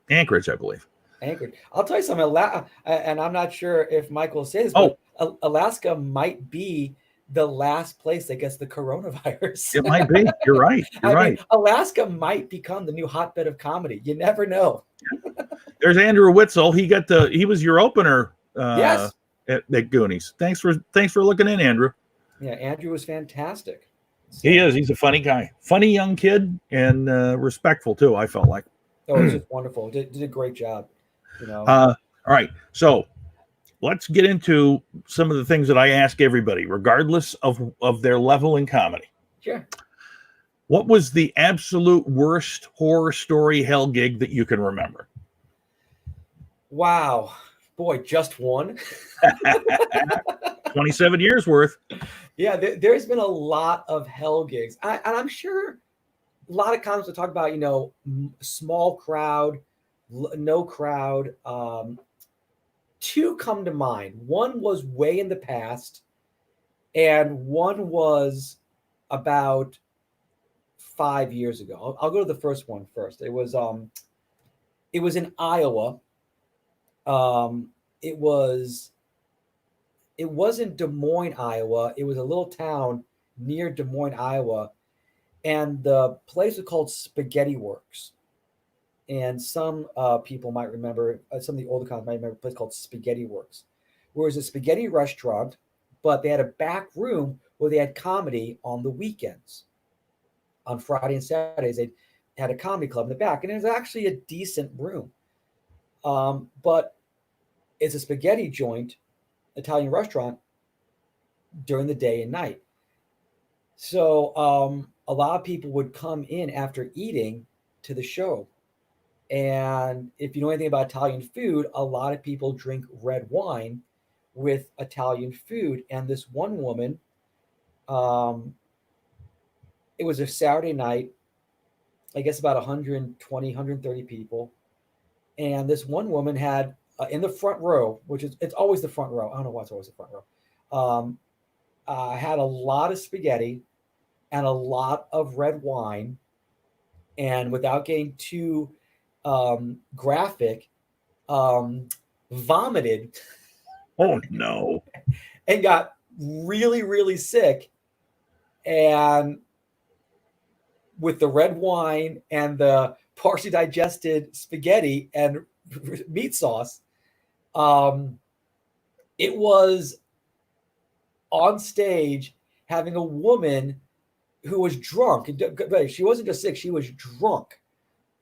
Anchorage, I believe. Anchorage. I'll tell you something. And I'm not sure if Mike will say this, but Alaska might be the last place that gets the coronavirus. It might be. You're right. You're right. Mean, Alaska might become the new hotbed of comedy. You never know. There's Andrew Witzel. He was your opener. Yes. At Goonies. Thanks for looking in, Andrew. Yeah, Andrew was fantastic. So, he is. He's a funny guy, funny young kid, and respectful too. I felt like. Oh, he's just wonderful. Did a great job. All right, so let's get into some of the things that I ask everybody, regardless of their level in comedy. Sure. What was the absolute worst horror story hell gig that you can remember? Wow. Boy, just one. 27 years worth. Yeah, there's been a lot of hell gigs. And I'm sure a lot of comics will talk about, small crowd, no crowd. Two come to mind. One was way in the past, and one was about 5 years ago. I'll go to the first one first. It was in Iowa. It wasn't Des Moines, Iowa. It was a little town near Des Moines, Iowa. And the place was called Spaghetti Works. and some people might remember, some of the older comics might remember a place called Spaghetti Works, where it was a spaghetti restaurant, but they had a back room where they had comedy on the weekends. On Friday and Saturdays, they had a comedy club in the back, and it was actually a decent room. But it's a spaghetti joint, Italian restaurant during the day and night. So a lot of people would come in after eating to the show. And if you know anything about Italian food, a lot of people drink red wine with Italian food. And this one woman, um, it was a Saturday night, I guess about 120, 130 people. And this one woman had in the front row, which is, it's always the front row. I don't know why it's always the front row. Had a lot of spaghetti and a lot of red wine. And without getting too graphic, vomited Oh no. and got really, really sick. And with the red wine and the partially digested spaghetti and meat sauce, it was on stage having a woman who was drunk. She wasn't just sick, she was drunk,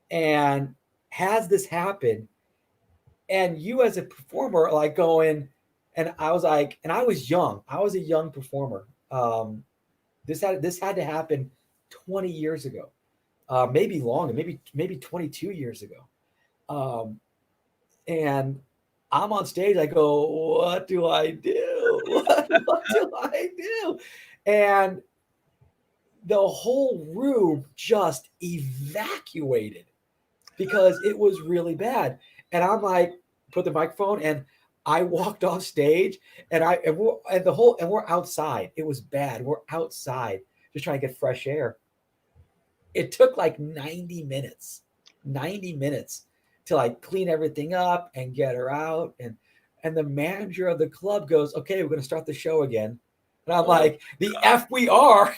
and has this happen. And you as a performer like going, and I was like, and I was young. I was a young performer. This had to happen 20 years ago, maybe longer, maybe 22 years ago. And I'm on stage. I go, what do I do? What do I do? And the whole room just evacuated because it was really bad. And I'm like, put the microphone, and I walked off stage, and we're outside. It was bad. We're outside just trying to get fresh air. It took like 90 minutes to like clean everything up and get her out. And the manager of the club goes, okay, we're going to start the show again. And I'm like, the F we are.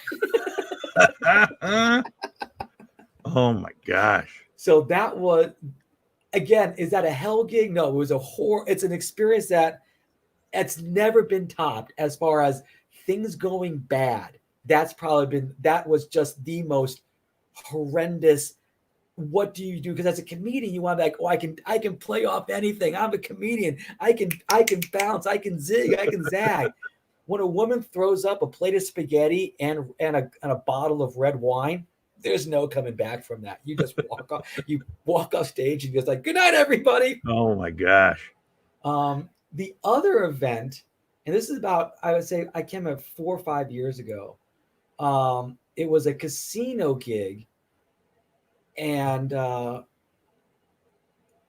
Oh my gosh. So that was, again, is that a hell gig? No, it was a horror. It's an experience that it's never been topped as far as things going bad. That was just the most horrendous. What do you do? Because as a comedian, you want to be like, oh, I can play off anything. I'm a comedian. I can bounce. I can zig. I can zag. When a woman throws up a plate of spaghetti and a bottle of red wine, there's no coming back from that. You just walk off. You walk off stage and you're just like, good night, everybody. Oh my gosh. The other event, and this is about, I would say, I came up 4 or 5 years ago. It was a casino gig, and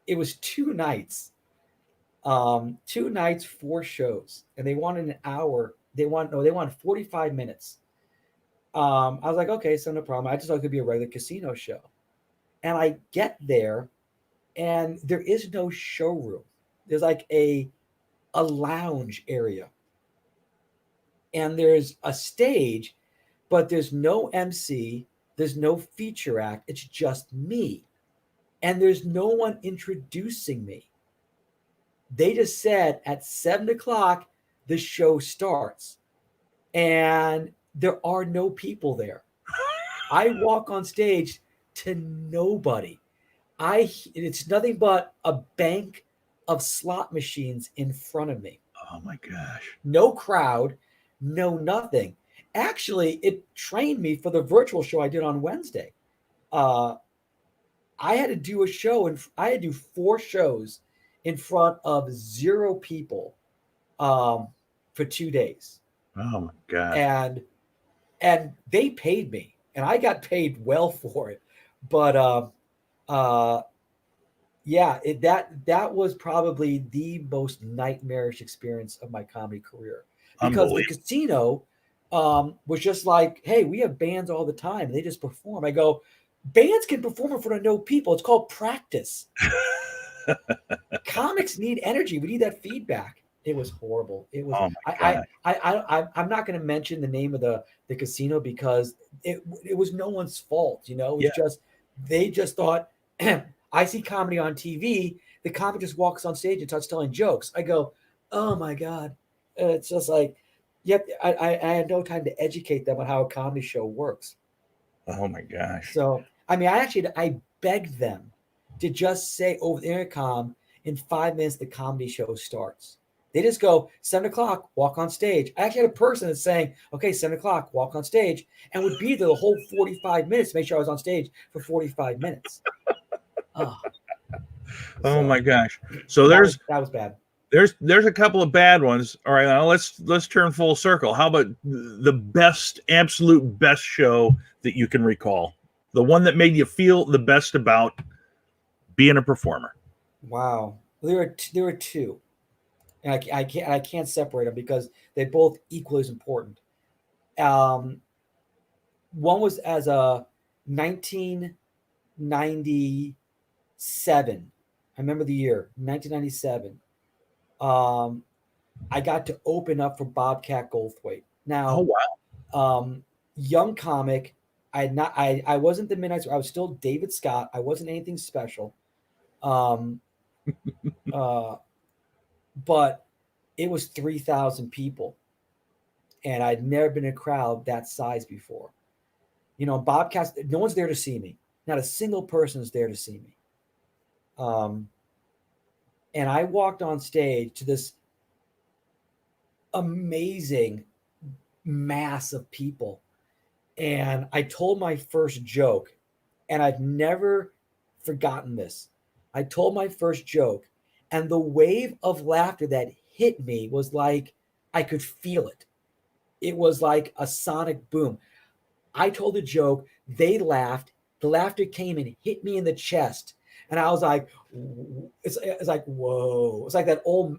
it was 2 nights. 2 nights, 4 shows, and they wanted an hour. They wanted 45 minutes. I was like, okay, so no problem. I just thought it could be a regular casino show. And I get there, and there is no showroom. There's like a lounge area. And there's a stage, but there's no MC, there's no feature act. It's just me. And there's no one introducing me. They just said at 7:00, the show starts. And there are no people there. I walk on stage to nobody. It's nothing but a bank of slot machines in front of me. Oh my gosh. No crowd, no nothing. Actually, it trained me for the virtual show I did on Wednesday. I had to do a show, and I had to do 4 shows in front of 0 people for 2 days. Oh my gosh. And they paid me, and I got paid well for it. But yeah, that was probably the most nightmarish experience of my comedy career, because the casino was just like, hey, we have bands all the time, and they just perform. I go, bands can perform in front of no people. It's called practice. Comics need energy. We need that feedback. It was horrible. It was. Oh my gosh. I'm not going to mention the name of the casino because it was no one's fault. You know, it was just they just thought I see comedy on TV. The comic just walks on stage and starts telling jokes. I go, oh my God. And it's just like, yep, I had no time to educate them on how a comedy show works. Oh my gosh. So, I mean, I begged them to just say over the intercom, in 5 minutes, the comedy show starts. They just go, 7 o'clock, walk on stage. I actually had a person that's saying, okay, 7 o'clock, walk on stage, and would be there the whole 45 minutes to make sure I was on stage for 45 minutes. Oh, Oh so my gosh. So that was bad. there's a couple of bad ones. All right, now let's turn full circle. How about the best, absolute best show that you can recall? The one that made you feel the best about being a performer. Wow. There were two. And I can't separate them because they're both equally as important. Um, One was as a 1997. I remember the year 1997. I got to open up for Bobcat Goldthwait. Oh Now, wow. young comic. I wasn't the Midnight. I was still David Scott. I wasn't anything special. Um, uh, but it was 3,000 people, and I'd never been in a crowd that size before. You know, Bobcats. No one's there to see me. Not a single person is there to see me. Um, and I walked on stage to this amazing mass of people, and I told my first joke, and I've never forgotten this. I told my first joke, and the wave of laughter that hit me was like I could feel it. It was like a sonic boom. I told a joke, they laughed, the laughter came and hit me in the chest, and I was like, it's like whoa. It's like that old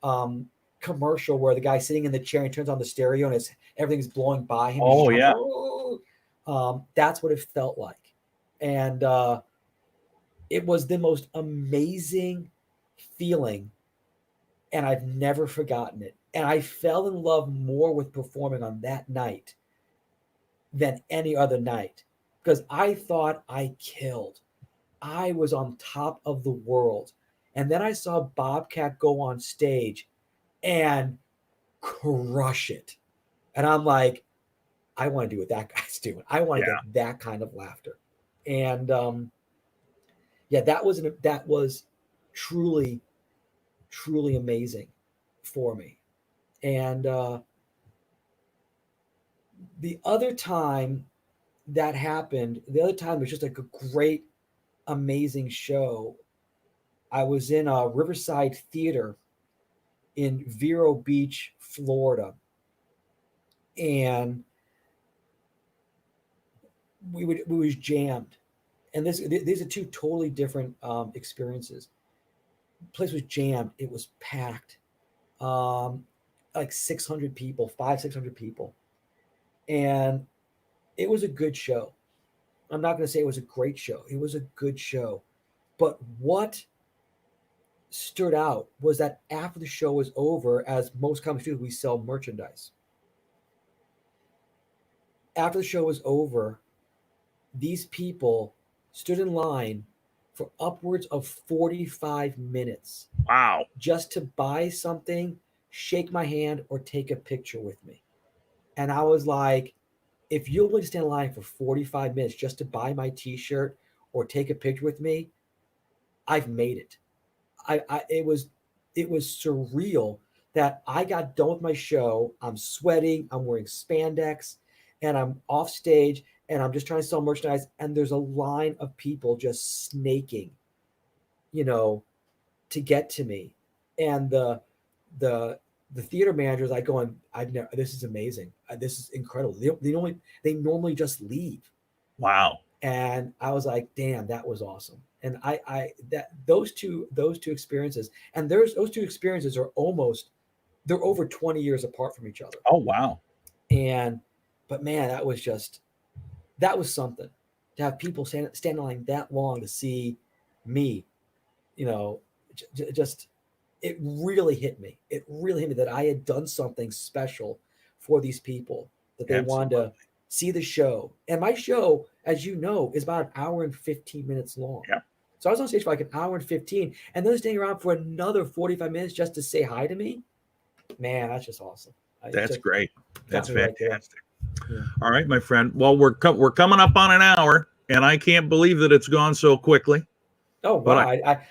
um, commercial where the guy's sitting in the chair and he turns on the stereo and everything's blowing by him. He's Oh just going, yeah. that's what it felt like, and it was the most amazing feeling, and I've never forgotten it. And I fell in love more with performing on that night than any other night because I thought I killed. I was on top of the world. And then I saw Bobcat go on stage and crush it. And I'm like, I want to do what that guy's doing. I want to Yeah. get that kind of laughter. And yeah, that was truly, truly amazing for me. And the other time that happened, the other time was just like a great, amazing show. I was in a Riverside Theater in Vero Beach, Florida, and we was jammed. And these are two totally different experiences. The place was jammed. It was packed, um, like 600 people, 600 people, and it was a good show. I'm not going to say it was a great show. It was a good show, but what stood out was that after the show was over, as most comics do, we sell merchandise. After the show was over, these people stood in line for upwards of 45 minutes Wow. just to buy something, shake my hand, or take a picture with me. And I was like, if you're willing to stand in line for 45 minutes just to buy my t-shirt or take a picture with me, I've made it. It was surreal that I got done with my show. I'm sweating, I'm wearing spandex, and I'm off stage and I'm just trying to sell merchandise. And there's a line of people just snaking, you know, to get to me. And the the theater manager is like going, I've never, this is amazing. This is incredible. They normally just leave. Wow. And I was like, damn, that was awesome. And I that those two experiences, and those two experiences are they're over 20 years apart from each other. Oh wow. And but man, that was something to have people stand in line that long to see me, you know, just it really hit me. It really hit me that I had done something special for these people, that they wanted Absolutely. to see the show. And my show, as you know, is about an hour and 15 minutes long. Yeah. So I was on stage for like an hour and 15, and then staying around for another 45 minutes just to say hi to me. Man, that's just awesome. That's great. That's fantastic. Yeah. All right, my friend. Well, we're coming up on an hour, and I can't believe that it's gone so quickly. Oh wow!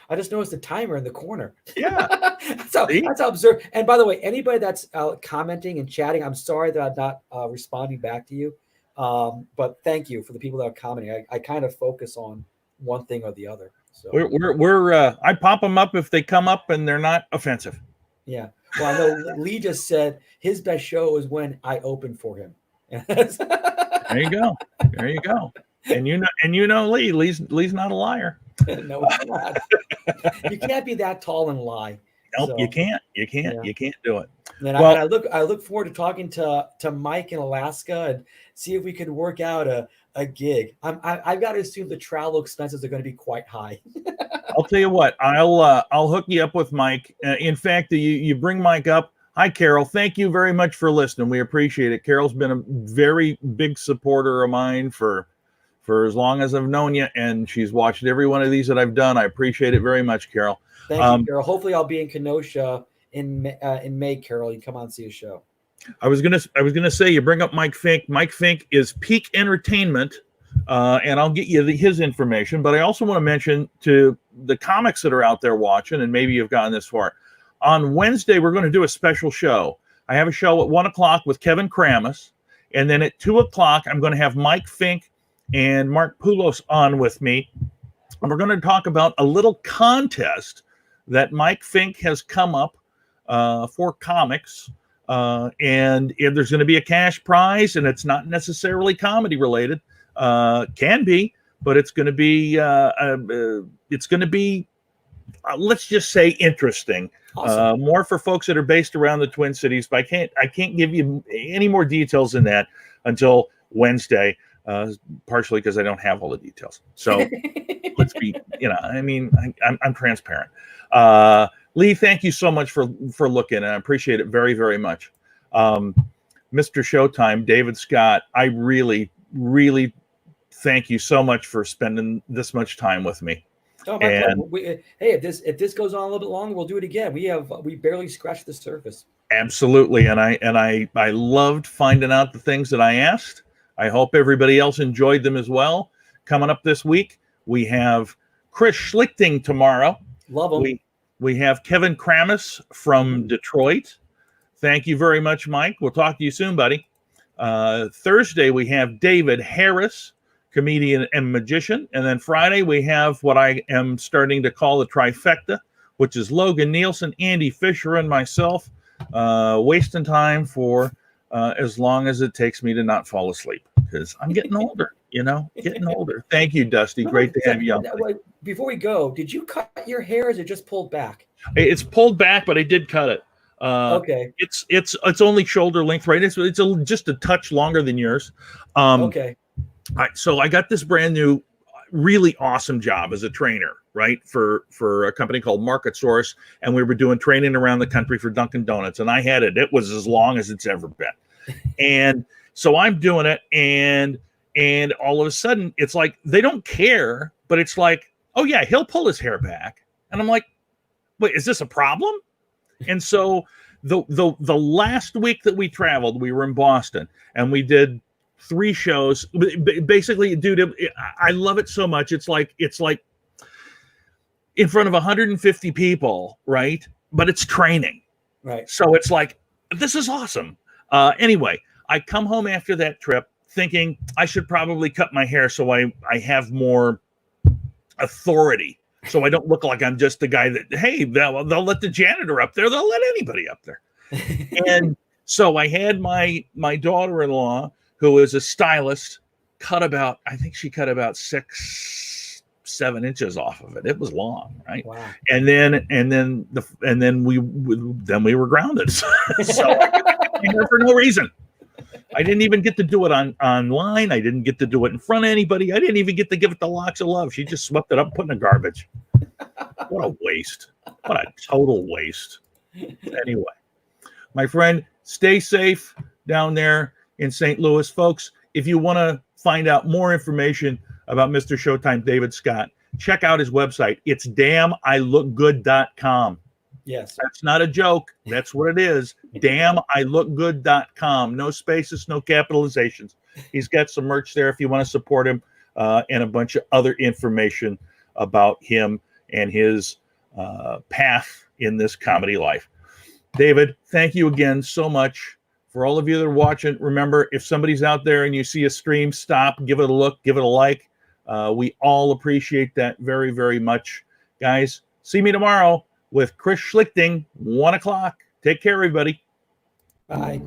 I just noticed the timer in the corner. Yeah, that's how observed. And by the way, anybody that's commenting and chatting, I'm sorry that I'm not responding back to you. But thank you for the people that are commenting. I kind of focus on one thing or the other. So I pop them up if they come up and they're not offensive. Yeah. Well, I know Lee just said his best show is when I open for him. There you go. There you go. And you know Lee's not a liar. No, he's not. You can't be that tall and lie. Nope, so, you can't. You can't do it. And I look forward to talking to Mike in Alaska and see if we can work out a gig. I've got to assume the travel expenses are going to be quite high. I'll tell you what. I'll hook you up with Mike. In fact, you bring Mike up. Hi, Carol. Thank you very much for listening. We appreciate it. Carol's been a very big supporter of mine for as long as I've known you, and she's watched every one of these that I've done. I appreciate it very much, Carol. Thank you, Carol. Hopefully, I'll be in Kenosha in May. Carol, you can come on and see a show. I was gonna say, you bring up Mike Fink. Mike Fink is Peak Entertainment, and I'll get you his information. But I also want to mention to the comics that are out there watching, and maybe you've gotten this far. On Wednesday, we're going to do a special show. I have a show at 1:00 with Kevin Kramus, and then at 2:00, I'm going to have Mike Fink and Mark Poulos on with me. And we're going to talk about a little contest that Mike Fink has come up for comics. And there's going to be a cash prize, and it's not necessarily comedy related. Can be, but it's going to be, let's just say, interesting. Awesome. More for folks that are based around the Twin Cities, but I can't give you any more details than that until Wednesday. Partially because I don't have all the details. So let's be, I'm transparent. Lee, thank you so much for looking, and I appreciate it very, very much. Mr. Showtime, David Scott, I really, really thank you so much for spending this much time with me. Oh, hey, if this goes on a little bit longer, we'll do it again. We barely scratched the surface. Absolutely, and I loved finding out the things that I asked. I hope everybody else enjoyed them as well. Coming up this week, we have Chris Schlichting tomorrow. Love him. We have Kevin Kramus from Detroit. Thank you very much, Mike. We'll talk to you soon, buddy. Thursday, we have David Harris, comedian and magician. And then Friday, we have what I am starting to call the trifecta, which is Logan Nielsen, Andy Fisher, and myself, wasting time for as long as it takes me to not fall asleep, because I'm getting older, getting older. Thank you, Dusty. Great to have you on. Before we go, did you cut your hair, or is it just pulled back? It's pulled back, but I did cut it. Okay. It's only shoulder length, right? It's just a touch longer than yours. Okay. So I got this brand new, really awesome job as a trainer, right? For a company called Market Source. And we were doing training around the country for Dunkin' Donuts. And I had it. It was as long as it's ever been. And so I'm doing it. And all of a sudden it's like, they don't care, but it's like, oh yeah, he'll pull his hair back. And I'm like, wait, is this a problem? And so the last week that we traveled, we were in Boston and we did 3 shows. Basically, dude, I love it so much. It's like in front of 150 people, right? But it's training. Right. So it's like, this is awesome. Anyway, I come home after that trip thinking I should probably cut my hair so I have more authority. So I don't look like I'm just the guy that, hey, they'll let the janitor up there. They'll let anybody up there. And so I had my daughter-in-law, who is a stylist, I think she cut about 6-7 inches off of it. It was long, right? Wow. And then we were grounded. So I cut my hair for no reason. I didn't even get to do it online. I didn't get to do it in front of anybody. I didn't even get to give it the locks of love. She just swept it up, put in the garbage. What a waste. What a total waste. Anyway, my friend, stay safe down there in St. Louis. Folks, if you want to find out more information about Mr. Showtime David Scott, check out his website. It's damnilookgood.com. Yes. That's not a joke. That's what it is. Damnilookgood.com. No spaces, no capitalizations. He's got some merch there if you want to support him, and a bunch of other information about him and his path in this comedy life. David, thank you again so much. For all of you that are watching, remember, if somebody's out there and you see a stream, stop, give it a look, give it a like. We all appreciate that very, very much. Guys, see me tomorrow with Chris Schlichting, 1 o'clock. Take care, everybody. Bye.